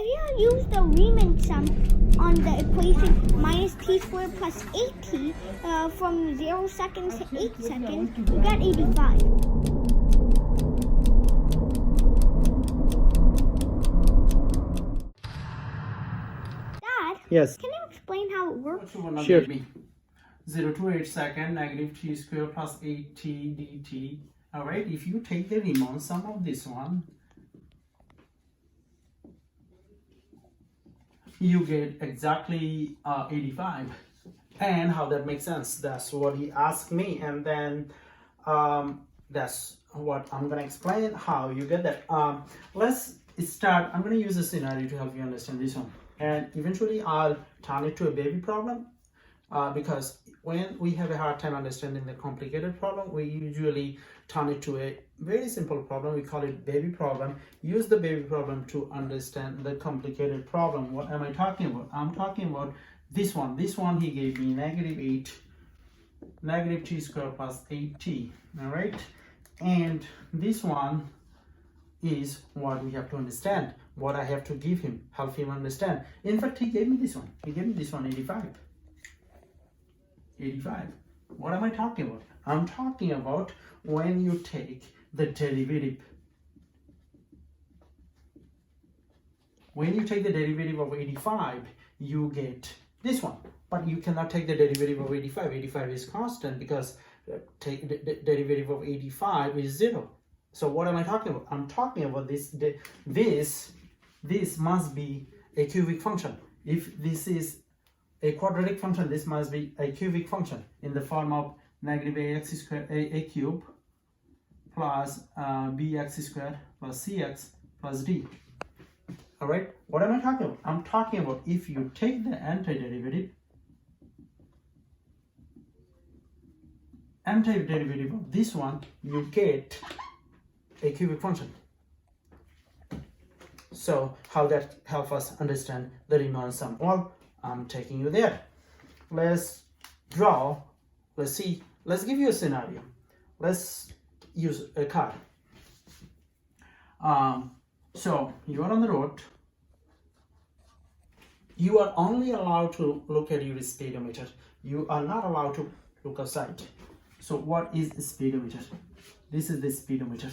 we'll use the Riemann sum on the equation minus t squared plus 8t from 0 seconds to 8 seconds. We got 85. Dad, Yes. can you explain how it works? Sure. 0 to 8 second negative t squared plus 8t dt. Alright, if you take the Riemann sum of this one, you get exactly 85. And how that makes sense? That's what he asked me, and then that's what I'm gonna explain how you get that. Let's start. I'm gonna use a scenario to help you understand this one, and eventually I'll turn it to a baby problem, because when we have a hard time understanding the complicated problem, we usually turn it to a very simple problem. We call it baby problem. Use the baby problem to understand the complicated problem. What am I talking about? I'm talking about this one. This one he gave me negative t squared plus 8t. All right, and this one is what we have to understand, what I have to give him, help him understand. In fact, he gave me this one. He gave me this one, 85. What am I talking about? I'm talking about when you take the derivative. When you take the derivative of 85, you get this one. But you cannot take the derivative of 85. 85 is constant because take the derivative of 85 is 0. So what am I talking about? I'm talking about this must be a cubic function. If this is a quadratic function, this must be a cubic function in the form of negative ax squared a cube plus bx squared plus cx plus d. All right, what am I talking about? I'm talking about if you take the antiderivative of this one, you get a cubic function. So how that help us understand the Riemann sum? Well, I'm taking you there. Let's draw. Let's see. Let's give you a scenario. Let's use a car. So you are on the road. You are only allowed to look at your speedometer. You are not allowed to look outside. So what is the speedometer? This is the speedometer.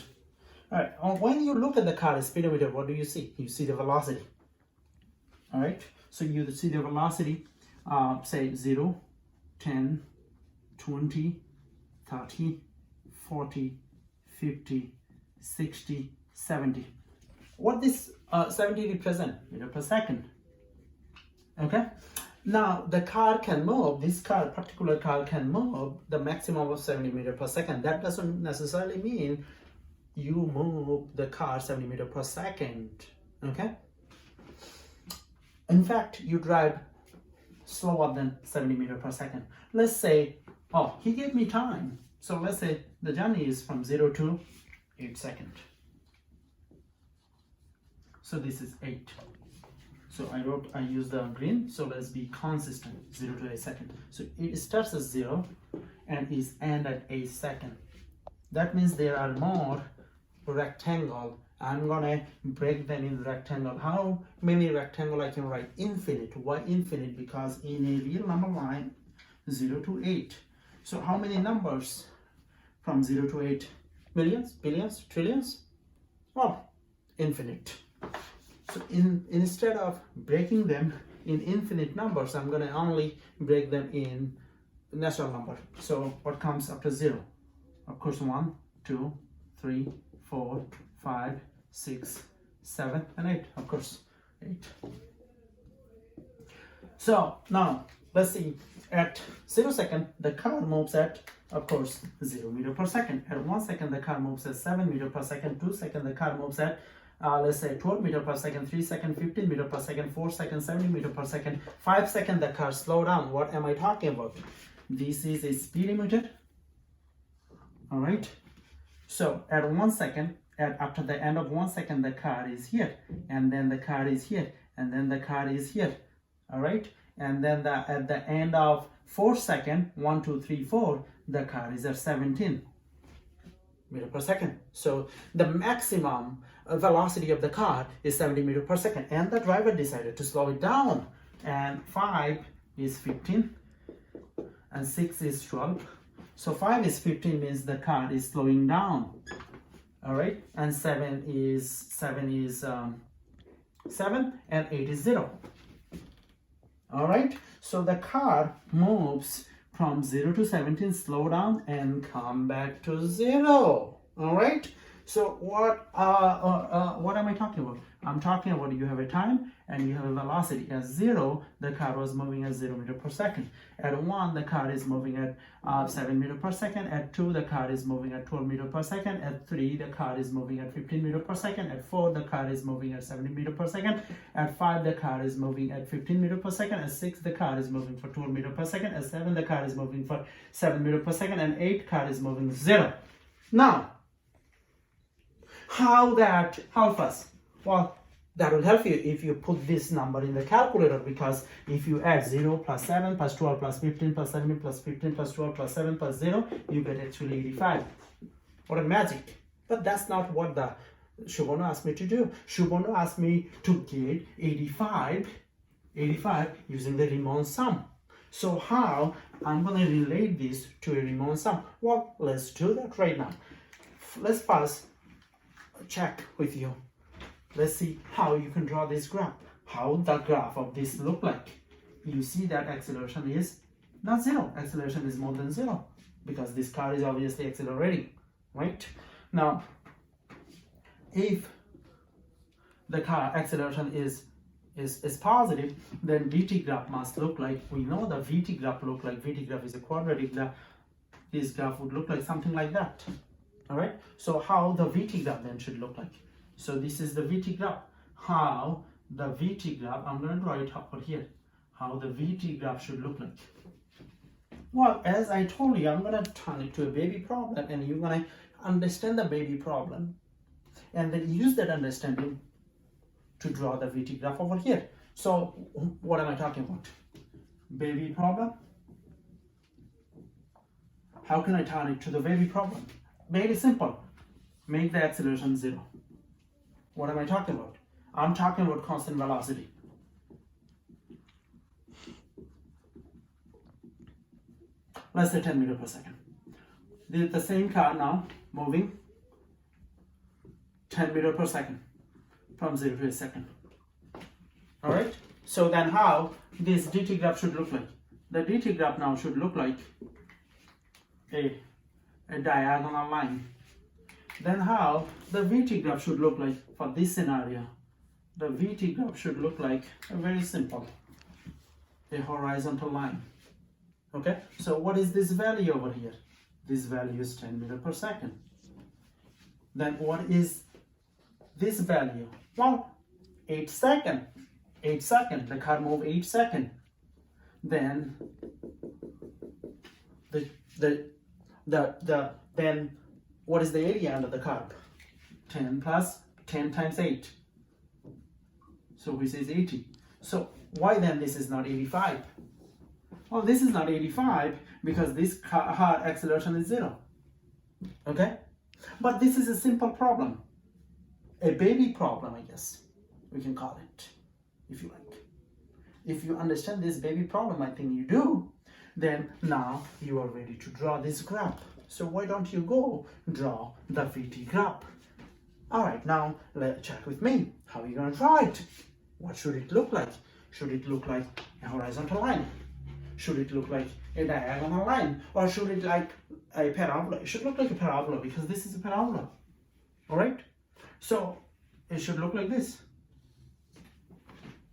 All right. When you look at the car speedometer, what do you see? You see the velocity. All right. So you see the velocity, say 0, 10, 20, 30, 40, 50, 60, 70. What this 70 represent? Meter per second. Okay. Now the car can move, particular car can move the maximum of 70 meters per second. That doesn't necessarily mean you move the car 70 meters per second. Okay. In fact, you drive slower than 70 meters per second. Let's say, he gave me time. So let's say the journey is from 0 to 8 seconds. So this is 8. So I use the green. So let's be consistent, 0 to 8 seconds. So it starts at 0 and is end at 8 seconds. That means there are more rectangle. I'm gonna break them in rectangle. How many rectangle I can write? Infinite. Why infinite? Because in a real number line, 0 to 8. So how many numbers from 0 to 8? Millions, billions, trillions? Well, infinite. So instead of breaking them in infinite numbers, I'm gonna only break them in natural number. So what comes after 0? Of course, 1, 2, 3, 4, 5, 6, 7, and 8. Of course, 8. So now let's see. At 0 second, the car moves at, of course, 0 meter per second. At 1 second, the car moves at 7 meter per second. 2 seconds, the car moves at let's say 12 meter per second. 3 seconds, 15 meter per second. 4 seconds, 70 meter per second. 5 seconds, the car slow down. What am I talking about? This is a speedometer. All right. So at 1 second, after the end of 1 second, the car is here, and then the car is here, and then the car is here. All right. And then at the end of 4 seconds, 1, 2, 3, 4, the car is at 17. meter per second. So the maximum velocity of the car is 70 meter per second, and the driver decided to slow it down. And 5 is 15 and 6 is 12. So 5 is 15 means the car is slowing down. All right, and 7 is 7 and 8 is 0. All right, so the car moves from 0 to 17, slow down and come back to 0. All right, so what am I talking about? I'm talking about you have a time and you have a velocity. At 0, the car was moving at 0 meter per second. At 1, the car is moving at 7 meter per second. At 2, the car is moving at 12 meter per second. At 3, the car is moving at 15 meter per second. At 4, the car is moving at 70 meter per second. At 5, the car is moving at 15 meter per second. At 6, the car is moving for 12 meter per second. At 7, the car is moving for 7 meter per second. And 8, car is moving 0. Now, how fast? Well, that will help you if you put this number in the calculator, because if you add 0 plus 7 plus 12 plus 15 plus 7 plus 15 plus 12 plus 7 plus 0, you get actually 85. What a magic. But that's not what the Shubhanu asked me to do. Shubhanu asked me to get 85 using the Riemann sum. So how I'm going to relate this to a Riemann sum? Well, let's do that right now. Let's first check with you. Let's see how you can draw this graph. How the graph of this look like. You see that acceleration is not 0. Acceleration is more than 0 because this car is obviously accelerating, right? Now, if the car acceleration is positive, then VT graph must look like, we know the VT graph look like, VT graph is a quadratic graph. This graph would look like something like that. All right, so how the VT graph then should look like? So this is the VT graph. How the VT graph, I'm going to draw it over here. How the VT graph should look like. Well, as I told you, I'm going to turn it to a baby problem, and you're going to understand the baby problem and then use that understanding to draw the VT graph over here. So what am I talking about? Baby problem. How can I turn it to the baby problem? Very simple. Make the acceleration 0. What am I talking about? I'm talking about constant velocity. Let's say 10 meters per second. This is the same car now moving 10 meters per second from 0 to a second. All right. So then how this DT graph should look like? The DT graph now should look like a diagonal line. Then how the VT graph should look like for this scenario? The VT graph should look like a very simple, a horizontal line. Okay, so what is this value over here? This value is 10 meters per second. Then what is this value? Well, 8 seconds. 8 seconds. The car moved 8 seconds. Then then what is the area under the curve? 10 plus 10 times 8. So which is 80. So why then this is not 85? Well, this is not 85 because this car acceleration is 0. Okay? But this is a simple problem. A baby problem, I guess we can call it, if you like. If you understand this baby problem, I think you do, then now you are ready to draw this graph. So why don't you go draw the VT graph? All right, now let's check with me. How are you going to draw it? What should it look like? Should it look like a horizontal line? Should it look like a diagonal line? Or should it like a parabola? It should look like a parabola because this is a parabola. All right? So it should look like this.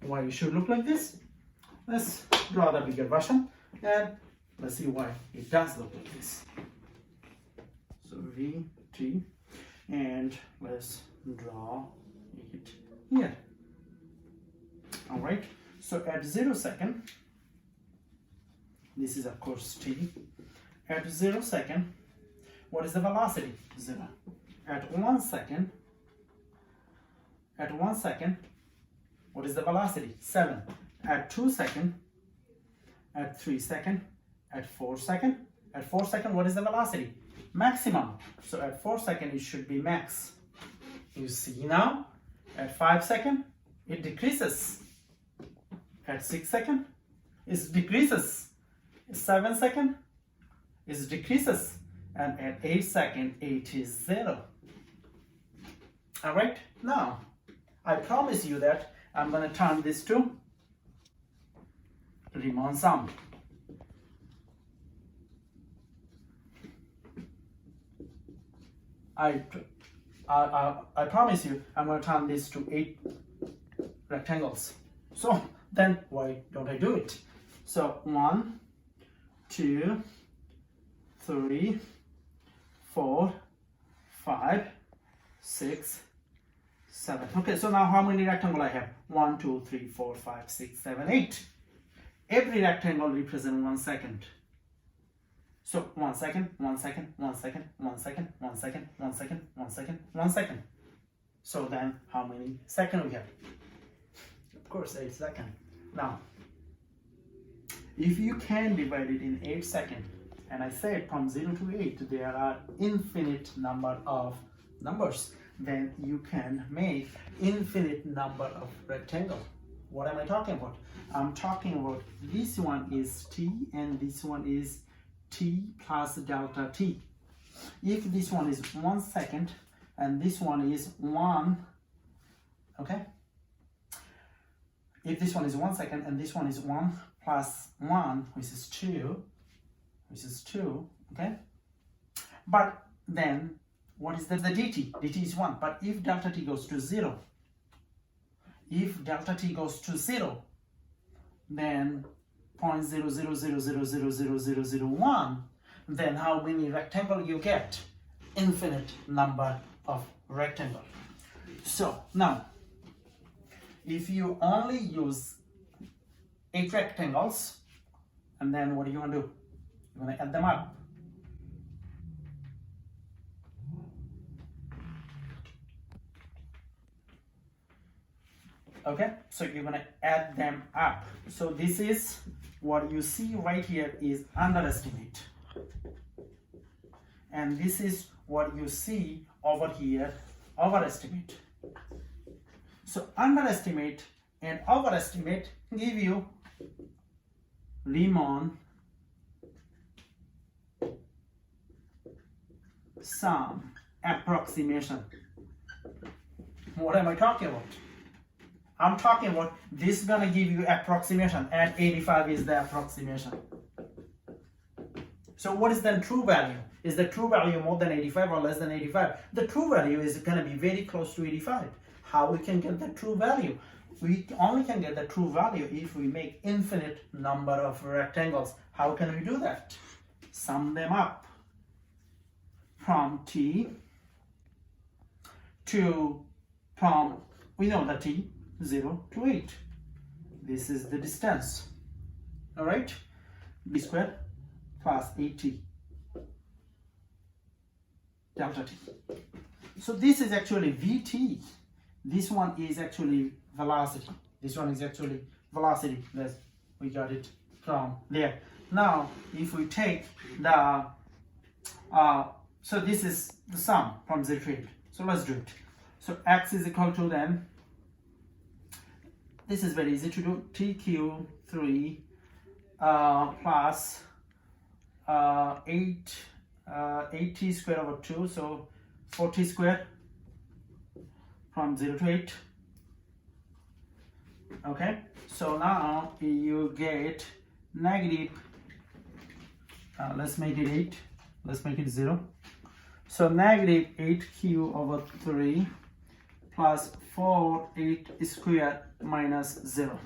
Why it should look like this? Let's draw the bigger version and let's see why it does look like this. So VT, and let's draw it here. All right, so at 0 second, this is of course t. At 0 second, what is the velocity? 0. At 1 second, what is the velocity? 7. At 2 second, at 3 second, at 4 second, what is the velocity? maximum. So at 4 seconds, it should be max. You see now, at 5 seconds, it decreases. At 6 seconds, it decreases. 7 seconds, it decreases. And at 8 seconds, it is 0. All right, now, I promise you that I'm going to turn this to Riemann sum. I promise you I'm going to turn this to 8 rectangles. So then why don't I do it? So 1, 2, 3, 4, 5, 6, 7. Okay, so now how many rectangles I have? 1, 2, 3, 4, 5, 6, 7, 8. Every rectangle represents 1 second. So 1 second, 1 second, 1 second, 1 second, 1 second, 1 second, 1 second, 1 second. So then how many seconds we have? Of course 8 seconds. Now, if you can divide it in 8 seconds, and I said from 0 to 8 there are infinite number of numbers, then you can make infinite number of rectangle. What am I talking about? I'm talking about this one is t and this one is t plus delta t. If this one is 1 second and this one is 1, okay? If this one is 1 second and this one is 1 plus 1, which is 2, okay? But then, what is the dt? dt is 1, but if delta t goes to 0, then 0.00000001, then how many rectangle you get? Infinite number of rectangle. So now, if you only use 8 rectangles, and then what are you going to do? You're going to add them up. Okay, so you're going to add them up. So this is what you see right here is underestimate. And this is what you see over here, overestimate. So underestimate and overestimate give you Riemann sum approximation. What am I talking about? I'm talking about this is gonna give you approximation, and 85 is the approximation. So what is the true value? Is the true value more than 85 or less than 85? The true value is gonna be very close to 85. How we can get the true value? We only can get the true value if we make infinite number of rectangles. How can we do that? Sum them up from t to, we know the t, 0 to 8. This is the distance. All right, b squared plus 8t delta t. So this is actually vt. This one is actually velocity. This one is actually velocity. We got it from there. Now, if we take the so this is the sum from 0 to 8. So let's do it. So x is equal to then, this is very easy to do, tq3 plus 8t squared over 2, so 4t squared from 0 to 8. Okay, so now you get negative, let's make it 8, let's make it 0. So negative 8q over 3 plus 8 squared minus 0.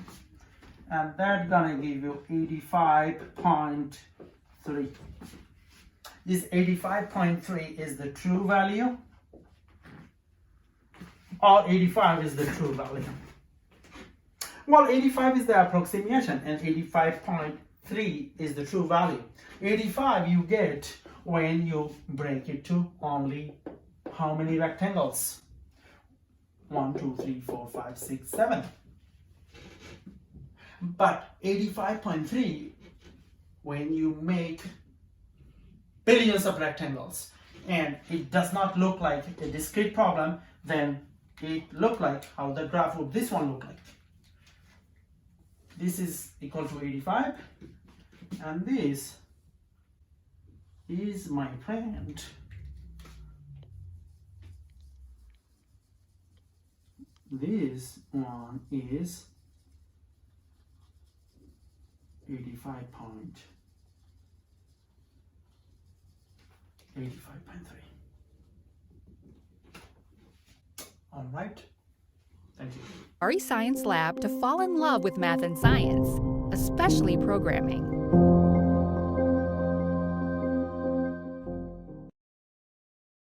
And that's gonna give you 85.3. This 85.3 is the true value, or 85 is the true value. Well, 85 is the approximation and 85.3 is the true value. 85 you get when you break it to only how many rectangles? 1, 2, 3, 4, 5, 6, 7. But 85.3 when you make billions of rectangles. and it does not look like a discrete problem, then it look like how the graph would this one look like. This is equal to 85, and this is my friend. This one is 85.3. All right. Thank you. Ari Science Lab to fall in love with math and science, especially programming.